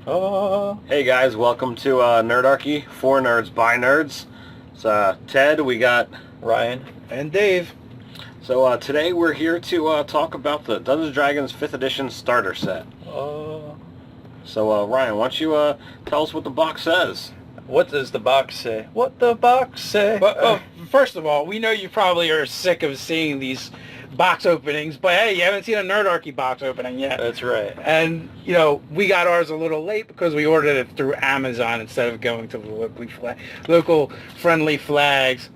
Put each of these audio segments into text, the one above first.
Hey guys, welcome to Nerdarchy, for nerds by nerds. It's Ted, we got Ryan, and Dave. So today we're here to talk about the Dungeons & Dragons 5th edition starter set. So Ryan, why don't you tell us what the box says? What does the box say? What the box say? But first of all, we know you probably are sick of seeing these box openings, but hey, you haven't seen a Nerdarchy box opening yet. That's right. And, you know, we got ours a little late because we ordered it through Amazon instead of going to the local friendly flags.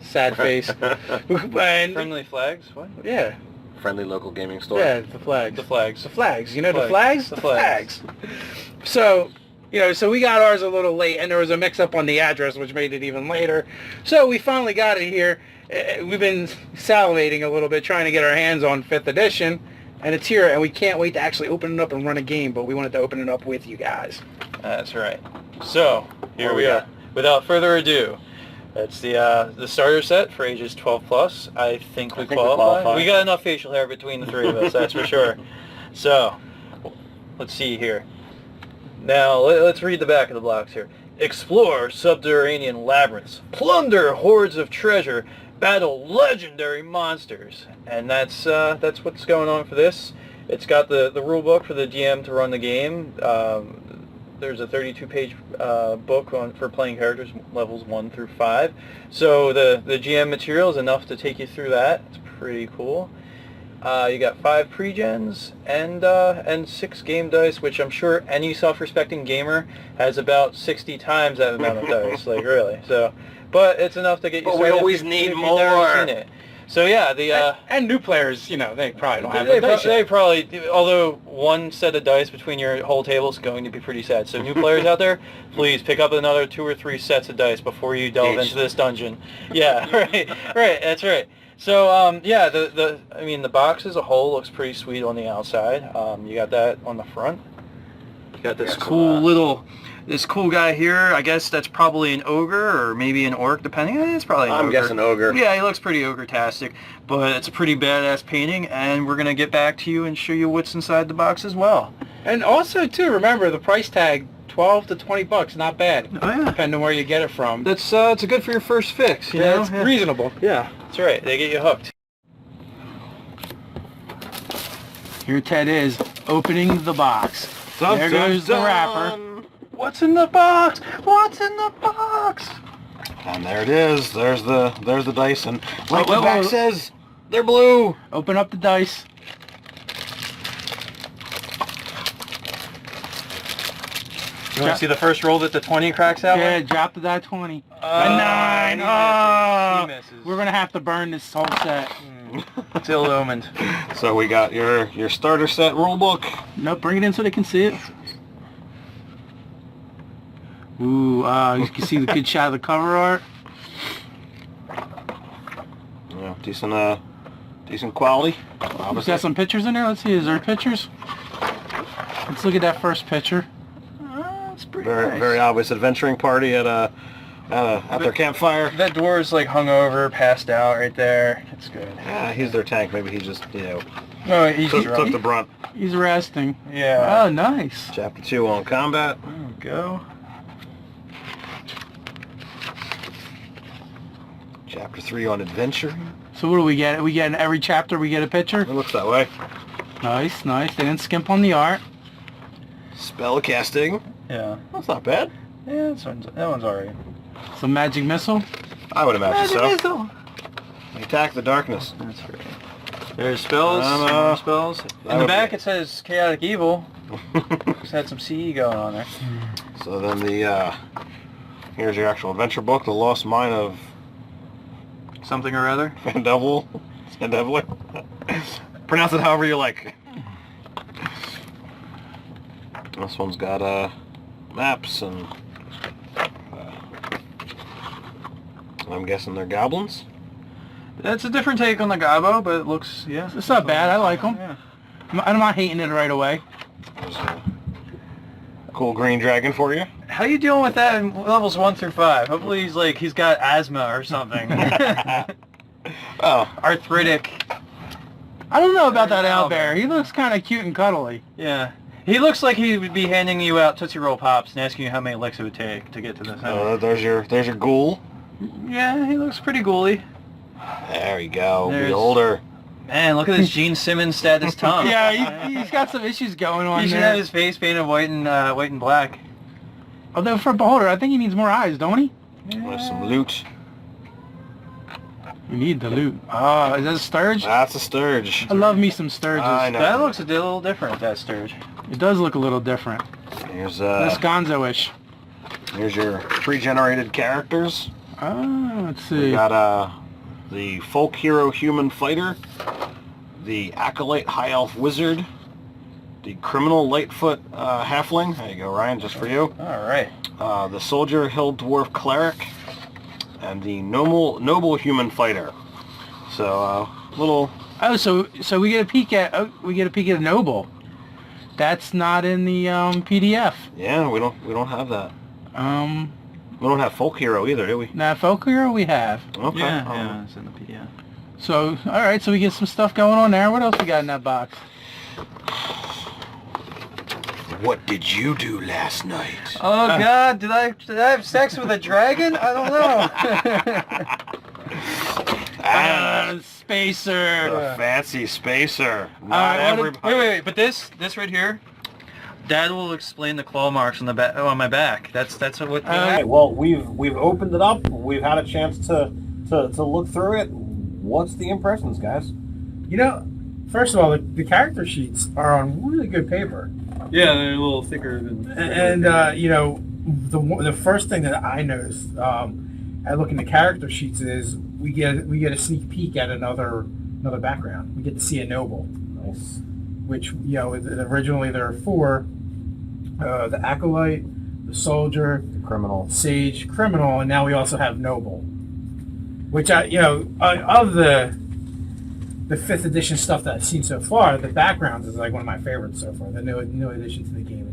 Sad face. And, Friendly flags? What? yeah. Friendly local gaming store. Yeah, the flags. The flags. The flags. You know Flags. the flags? The flags. So, you know, so we got ours a little late, and there was a mix-up on the address, which made it even later. So we finally got it here. We've been salivating a little bit, trying to get our hands on 5th edition, and it's here, and we can't wait to actually open it up and run a game, but we wanted to open it up with you guys. That's right. So, here we are. Without further ado, it's the starter set for ages 12 plus. I think we qualify. We got enough facial hair between the three of us, that's for sure. So, let's see here. Now, let's read the back of the blocks here. Explore subterranean labyrinths, plunder hordes of treasure, battle legendary monsters. And that's what's going on for this. It's got the rule book for the GM to run the game. There's a 32-page book for playing characters levels 1 through 5. So the GM material is enough to take you through that. It's pretty cool. You got 5 pre-gens and 6 game dice, which I'm sure any self-respecting gamer has about 60 times that amount of dice. Like, really. So, but it's enough to get you started. But we always need more. Never seen it. So yeah, and new players, you know, they probably don't have the dice yet. They probably, although one set of dice between your whole table is going to be pretty sad. So new players out there, please pick up another 2 or 3 sets of dice before you delve into this dungeon. Yeah, right, that's right. So yeah, the box as a whole looks pretty sweet on the outside. You got that on the front. You got this this cool guy here. I guess that's probably an ogre or maybe an orc, depending. It's probably an ogre. I'm guessing ogre. Yeah, he looks pretty ogre-tastic, but it's a pretty badass painting, and we're gonna get back to you and show you what's inside the box as well. And also, too, remember the price tag, $12 to $20, not bad. Oh yeah. Depending on where you get it from. That's it's good for your first fix. You know? It's reasonable. Yeah, that's right. They get you hooked. Here Ted is, opening the box. There goes the wrapper. What's in the box? What's in the box? And there it is. There's the dice, and like the back says, they're blue. Open up the dice. You want to see the first roll that the 20 cracks out? Yeah, with? drop the die 20. A 9. He misses. We're gonna have to burn this whole set. It's ill-omened. So we got your starter set rule book. Nope, bring it in so they can see it. Ooh, you can see the good shot of the cover art. Yeah, decent quality. We've got some pictures in there. Let's see, is there pictures? Let's look at that first picture. It's pretty Very nice. very obvious adventuring party at their campfire. That dwarf's like hung over, passed out right there. It's good. He's their tank. Maybe he just No, he's took the brunt. He's resting. Yeah. Oh, nice. Chapter 2 on combat. There we go. Chapter 3 on adventure. So what do we get? We get in every chapter, we get a picture? It looks that way. Nice, nice. They didn't skimp on the art. Spell casting. Yeah. That's not bad. Yeah, that one's alright. Some magic missile. I would imagine so. Missile. Attack the darkness. That's right. There's spells. More spells. In the back it says chaotic evil. Just had some CE going on there. So then here's your actual adventure book, The Lost Mine of Something or other. Vandevil. Pronounce it however you like. This one's got maps and I'm guessing they're goblins. It's a different take on the Gabo, but it looks, yeah. It's not bad. I like them. Yeah. I'm not hating it right away. There's a cool green dragon for you. How you dealing with that in levels 1 through 5? Hopefully he's got asthma or something. Oh, Arthritic. I don't know about that owlbear. He looks kind of cute and cuddly. Yeah. He looks like he would be handing you out Tootsie Roll Pops and asking you how many licks it would take to get to the center. There's your ghoul. Yeah, he looks pretty ghouly. There you go. Beholder. Man, look at this Gene Simmons status tongue. Yeah, he's got some issues going on. He should have his face painted white and black. Although for Beholder, I think he needs more eyes, don't he? There's some loot. We need the loot. Oh, is that a Sturge? That's a Sturge. I love me some Sturges. I know. That looks a little different, that Sturge. It does look a little different. Here's Less Gonzo-ish. Here's your pre-generated characters. Let's see. We got the folk hero human fighter, the acolyte high elf wizard, the criminal lightfoot halfling. There you go, Ryan, just for you. All right. The soldier hill dwarf cleric, and the noble human fighter. So little. Oh, so we get a peek at a noble. That's not in the PDF. Yeah, we don't have that. We don't have folk hero either, do we? Now folk hero we have. Okay. Yeah, it's in the PDF. So all right, so we get some stuff going on there. What else we got in that box? What did you do last night? Oh God, did I have sex with a dragon? I don't know. Spacer. The fancy spacer. Not Wait, but this right here, Dad will explain the claw marks on the back on my back. That's what. Okay, well, we've opened it up. We've had a chance to look through it. What's the impressions, guys? You know, first of all, the character sheets are on really good paper. Yeah, they're a little thicker than. And you know, the first thing that I noticed at looking at character sheets is we get a sneak peek at another background. We get to see a noble. Nice. Which, you know, originally there are four: the acolyte, the soldier, The criminal. sage, criminal, and now we also have noble. Which of the 5th edition stuff that I've seen so far, the backgrounds is like one of my favorites so far. The new addition to the game.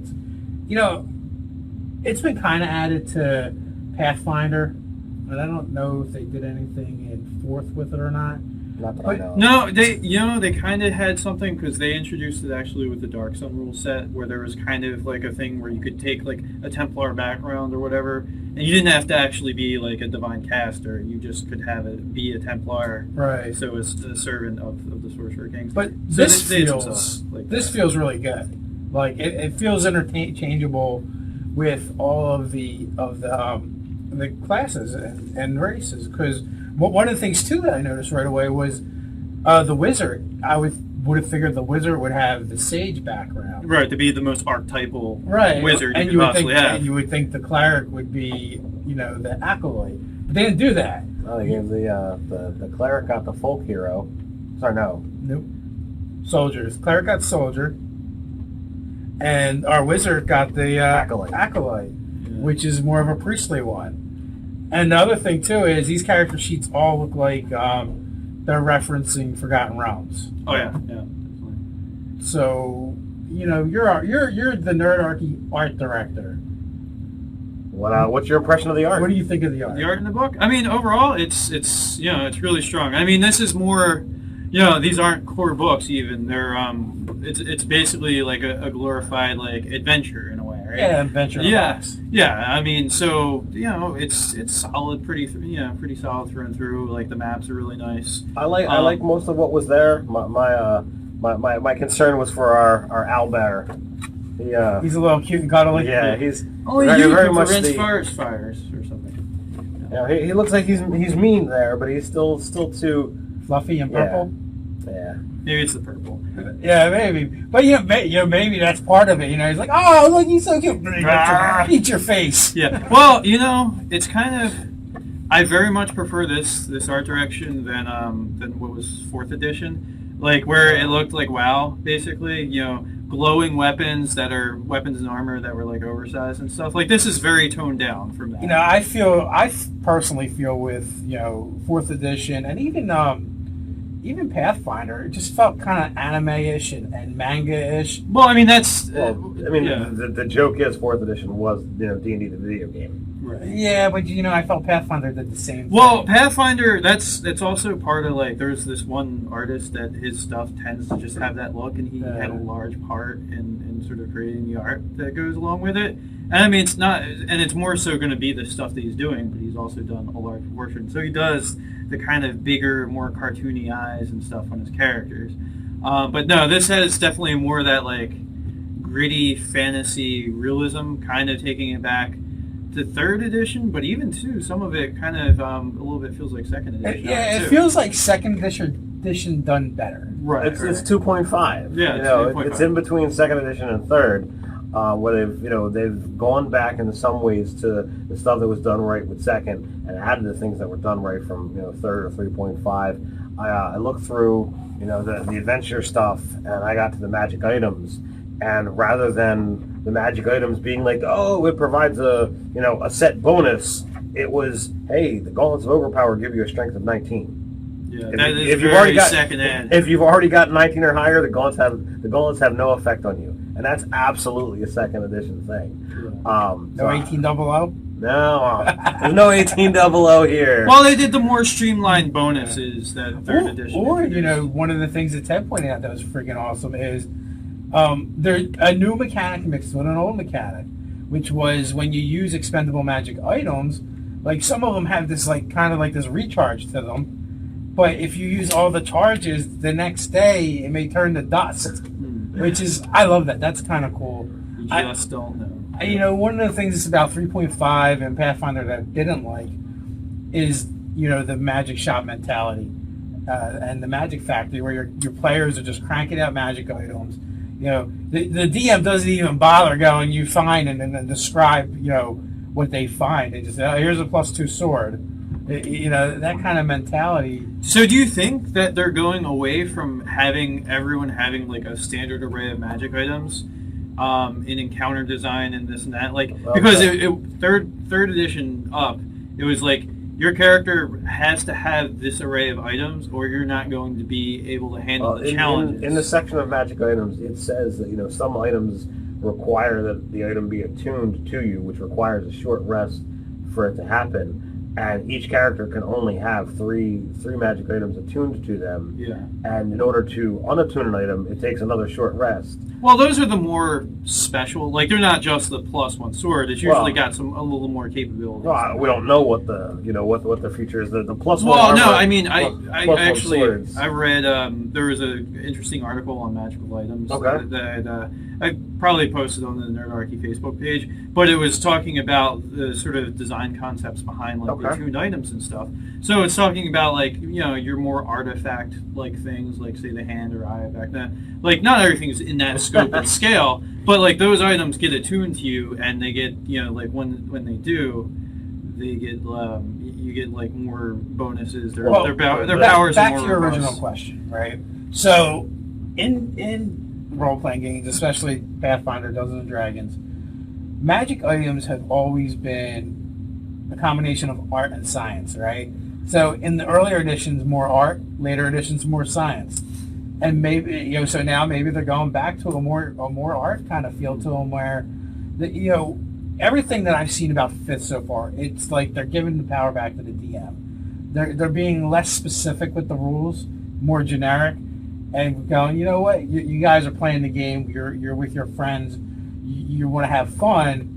It's been kind of added to Pathfinder, but I don't know if they did anything in 4th with it or not. Not that I know. No, they kind of had something because they introduced it actually with the Dark Sun rule set, where there was kind of like a thing where you could take like a Templar background or whatever, and you didn't have to actually be like a divine caster. You just could have it be a Templar, Right. so it's a servant of the Sorcerer Kings. But So this they did some feels stuff like this that. feels really good. Like it feels interchangeable with all of the classes and races. Because one of the things too that I noticed right away was the wizard. I would have figured the wizard would have the sage background. Right, to be the most archetypal Right. wizard and you could possibly have. And you would think the cleric would be, the acolyte. But they didn't do that. Oh, they gave the cleric got the folk hero. Sorry, no. Nope. Soldiers. Cleric got soldier. And our wizard got the acolyte, which is more of a priestly one. And the other thing too is these character sheets all look like they're referencing Forgotten Realms. Oh yeah, definitely. So you're the Nerdarchy art director. What's your impression of the art? What do you think of the art? The art in the book? I mean, overall, it's it's really strong. I mean, this is more, these aren't core books even. They're it's basically like a glorified like adventure in a way, right? Yeah, adventure. Yeah. I mean, so it's solid, pretty solid through and through. Like the maps are really nice. I like most of what was there. My concern was for our owlbear. He's a little cute and cuddly. Yeah, he's Only very, you very can much prevent the. fires or something. He looks like he's mean there, but he's still too Fluffy and purple. Yeah. Maybe it's the purple. Yeah, maybe. But maybe that's part of it. He's like, oh, look, he's so cute. Eat your face. Yeah. Well, it's kind of. I very much prefer this art direction than what was 4th edition, like where it looked like WoW, basically. Glowing weapons that are weapons and armor that were like oversized and stuff. Like this is very toned down from that. I personally feel with 4th edition and even Pathfinder, it just felt kind of anime-ish and manga-ish. Well, I mean that's. The joke is 4th edition was D&D the video game. Right. Yeah, but I felt Pathfinder did the same Well, thing. Pathfinder, that's also part of like there's this one artist that his stuff tends to just have that look, and he had a large part in sort of creating the art that goes along with it. And I mean, it's not, and it's more so going to be the stuff that he's doing, but he's also done a large portion. So he does the kind of bigger, more cartoony eyes and stuff on his characters. But no, this has definitely more of that like gritty fantasy realism, kind of taking it back to 3rd edition, but even too, some of it kind of a little bit feels like 2nd edition. It feels like 2nd edition done better. Right. It's 2.5. Yeah, it's in between 2nd edition and 3rd, where they've gone back in some ways to the stuff that was done right with 2nd and added the things that were done right from 3rd or 3.5. I looked through the adventure stuff, and I got to the magic items, and rather than the magic items being like, oh, it provides a set bonus, it was, hey, the gauntlets of overpower give you a strength of 19. Yeah, that is very second-hand. If you've already got 19 or higher, the gauntlets have no effect on you, and that's absolutely a 2nd edition thing. No 1800? No, there's no 1800 here. Well, they did the more streamlined bonuses that 3rd edition. Or one of the things that Ted pointed out that was freaking awesome is there's a new mechanic mixed with an old mechanic, which was when you use expendable magic items, like some of them have this like kind of like this recharge to them, but if you use all the charges the next day, it may turn to dust, which is, I love that. That's kind of cool. You just don't know. One of the things that's about 3.5 and Pathfinder that I didn't like is the magic shop mentality and the magic factory, where your players are just cranking out magic items. The DM doesn't even bother going, you find, and then describe, what they find. They just say, here's a +2 sword. That kind of mentality. So do you think that they're going away from everyone having like a standard array of magic items in encounter design and this and that? Because third edition up, it was like, your character has to have this array of items, or you're not going to be able to handle the challenges. In the section of magic items, it says that some items require that the item be attuned to you, which requires a short rest for it to happen. And each character can only have three magic items attuned to them. Yeah. And in order to unattune an item, it takes another short rest. Well, those are the more special. Like, they're not just the +1 sword. It's usually got a little more capability. Well, we don't know what the what the feature is. The +1. Well, no, I mean, I actually swords. I read there was an interesting article on magical items that I probably posted on the Nerdarchy Facebook page, but it was talking about the sort of design concepts behind the tuned items and stuff. So it's talking about your more artifact things, like say the hand or eye back then. Like, not everything's in that scope and scale, but those items get attuned to you, and they get when they do, they get you get more bonuses. Their powers are more back to your robust. original question, right? So in role-playing games, especially Pathfinder, Dungeons and Dragons, magic items have always been a combination of art and science, right? So in the earlier editions, more art; later editions, more science. And maybe so now maybe they're going back to a more art kind of feel to them, where everything that I've seen about 5th so far, it's like they're giving the power back to the DM. They're being less specific with the rules, more generic, and going, what, you guys are playing the game, you're with your friends, you want to have fun,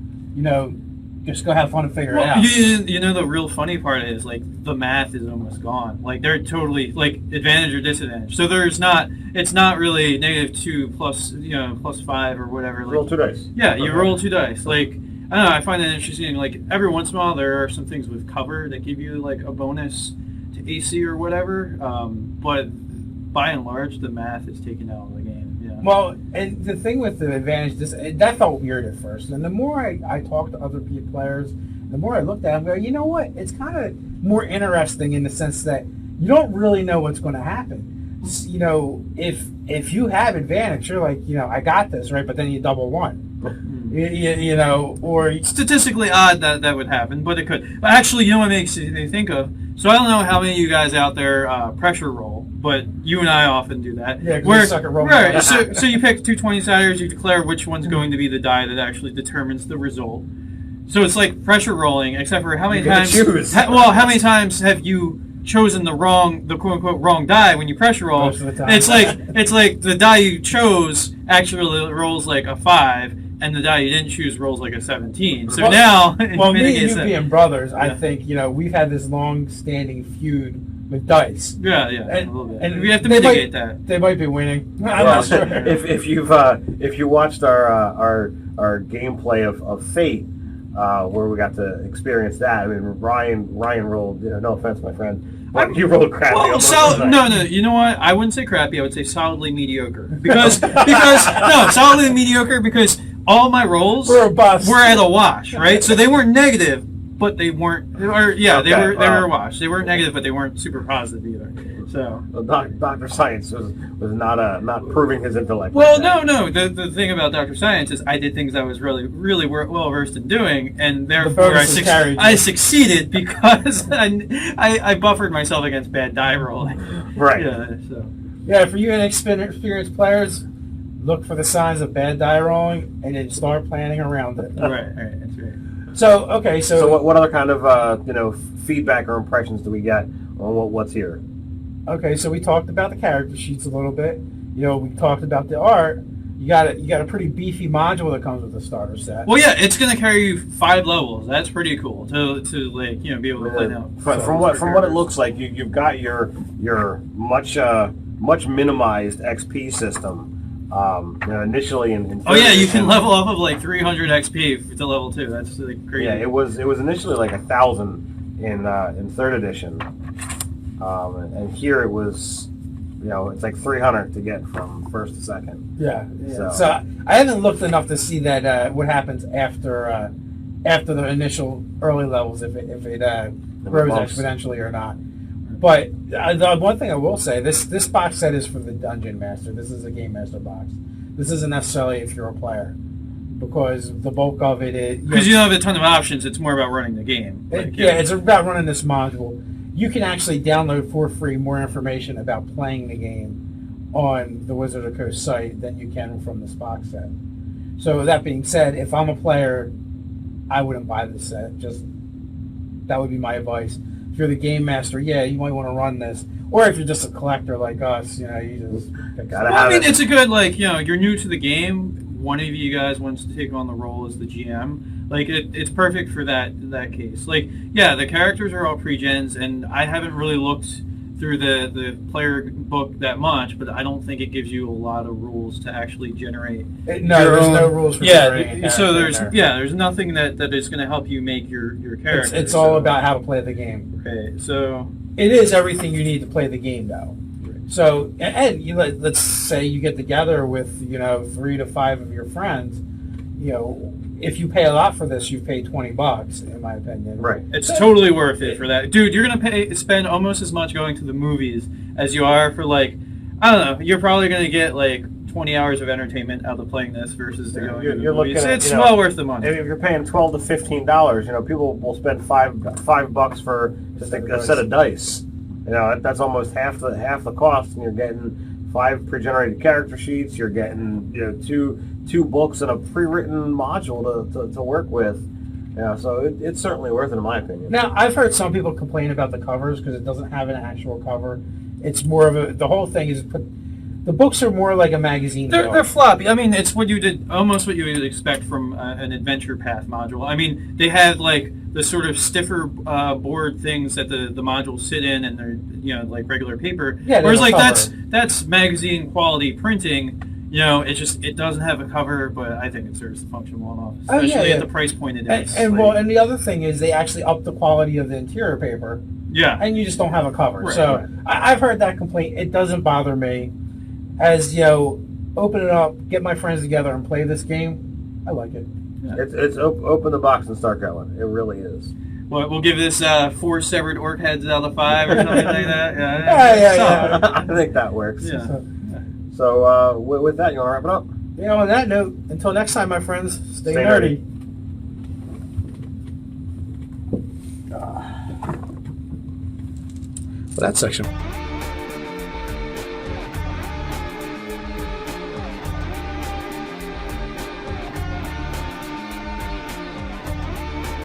just go have fun and figure it out. The real funny part is the math is almost gone. They're totally advantage or disadvantage. So it's not really -2 plus +5 or whatever. Roll 2 dice. Yeah, you roll 2 dice. I don't know, I find that interesting. Every once in a while there are some things with cover that give you a bonus to AC or whatever. But by and large, the math is taken out of the game. Yeah. Well, and the thing with the advantage, that felt weird at first. And the more I talked to other players, the more I looked at them, you know what? It's kind of more interesting in the sense that you don't really know what's going to happen. If you have advantage, you're like, I got this, right? But then you double one. Or statistically odd that would happen, but it could. But actually, what makes me think of? So I don't know how many of you guys out there pressure roll, but you and I often do that. Yeah, because we suck at rolling. Right. So you pick 2 20-siders, you declare which one's going to be the die that actually determines the result. So it's like pressure rolling, except for how many You gotta times? choose. How many times have you chosen the quote unquote wrong die when you pressure roll? Most of the time. It's like the die you chose actually rolls like a 5, and the die you didn't choose rolls like a 17. So now, it well, me and mitigates you that. being brothers, I Yeah. think we've had this long-standing feud with dice. Yeah, a And- little bit. and We have to they mitigate that. They might be winning. I'm Well, not sure. if you watched our gameplay of Fate, where we got to experience that, I mean Ryan rolled. No offense, my friend, but you rolled crappy. Well, almost every night. no. You know what? I wouldn't say crappy. I would say solidly mediocre. Because solidly mediocre because all my rolls We're a bust. were at a wash, right? So they weren't negative, but they weren't. Or yeah, they Okay, were a wash. They weren't negative, but they weren't super positive either. So. Well, Dr. Science was not proving his intellect. Well, like that. no. The thing about Dr. Science is I did things I was really well versed in doing, and therefore bonuses carried you. I succeeded because I buffered myself against bad die rolling. Right. Yeah. So. Yeah, for you inexperienced players, look for the signs of bad die rolling and then start planning around it. Right. That's right. So, okay, So what other kind of feedback or impressions do we get on what's here? Okay, so we talked about the character sheets a little bit. We talked about the art. You got a pretty beefy module that comes with the starter set. Well, yeah, it's gonna carry you 5 levels. That's pretty cool to like be able to play now. From what it looks like, you've got your much minimized XP system. Initially in Oh yeah, you third can edition- level up of like 300 XP to level 2. That's like crazy. Yeah, it was initially like 1,000 in third edition, and here it was, it's like 300 to get from first to second. Yeah. So- So I haven't looked enough to see that what happens after the initial early levels, if it grows bumps. exponentially or not. But the one thing I will say, this box set is for the Dungeon Master. This is a Game Master box. This isn't necessarily if you're a player, because the bulk of it is Because you don't have a ton of options. It's more about running the game. Like, it's about running this module. You can actually download for free more information about playing the game on the Wizard of the Coast site than you can from this box set. So that being said, if I'm a player, I wouldn't buy this set. That would be my advice. If you're the game master, yeah, you might want to run this. Or if you're just a collector like us, you just pick Gotta some. have it. it's a good you're new to the game. One of you guys wants to take on the role as the GM. Like it's perfect for that case. Like yeah, the characters are all pre-gens, and I haven't really looked through the player book that much, but I don't think it gives you a lot of rules to actually generate. No, there's no rules for generating a so character in there. there's nothing that is going to help you make your character. It's all about how to play the game. Okay, so It is everything you need to play the game, though. So, and let's say you get together with 3 to 5 of your friends. If you pay a lot for this, you've paid $20, in my opinion. Right. it's totally worth it for that, dude. You're gonna spend almost as much going to the movies as you are for I don't know. You're probably gonna get 20 hours of entertainment out of playing this versus to going to the You're looking movies. at, It's well worth the money. If you're paying $12 to $15, people will spend $5 for just a set of dice. That's almost half the cost, and you're getting 5 pre-generated character sheets. You're getting two books and a pre-written module to work with. So it's certainly worth it in my opinion. Now, I've heard some people complain about the covers because it doesn't have an actual cover. It's more of the whole thing is the books are more like a magazine. They're floppy. I mean, it's almost what you would expect from an adventure path module. I mean, they have the sort of stiffer board things that the modules sit in, and they're like regular paper. Yeah, whereas there's a that's magazine quality printing. It doesn't have a cover, but I think it serves the function well enough, especially at the price point it is. And the other thing is they actually up the quality of the interior paper. Yeah. And you just don't have a cover. Right, So right. I've heard that complaint. It doesn't bother me. As open it up, get my friends together and play this game. I like it. It's open the box and start going. It really is. Well, we'll give this 4 severed orc heads out of 5 or something like that. Yeah. I think that works. Yeah. So with that, you want to wrap it up? On that note, until next time, my friends, stay Stay nerdy. That section.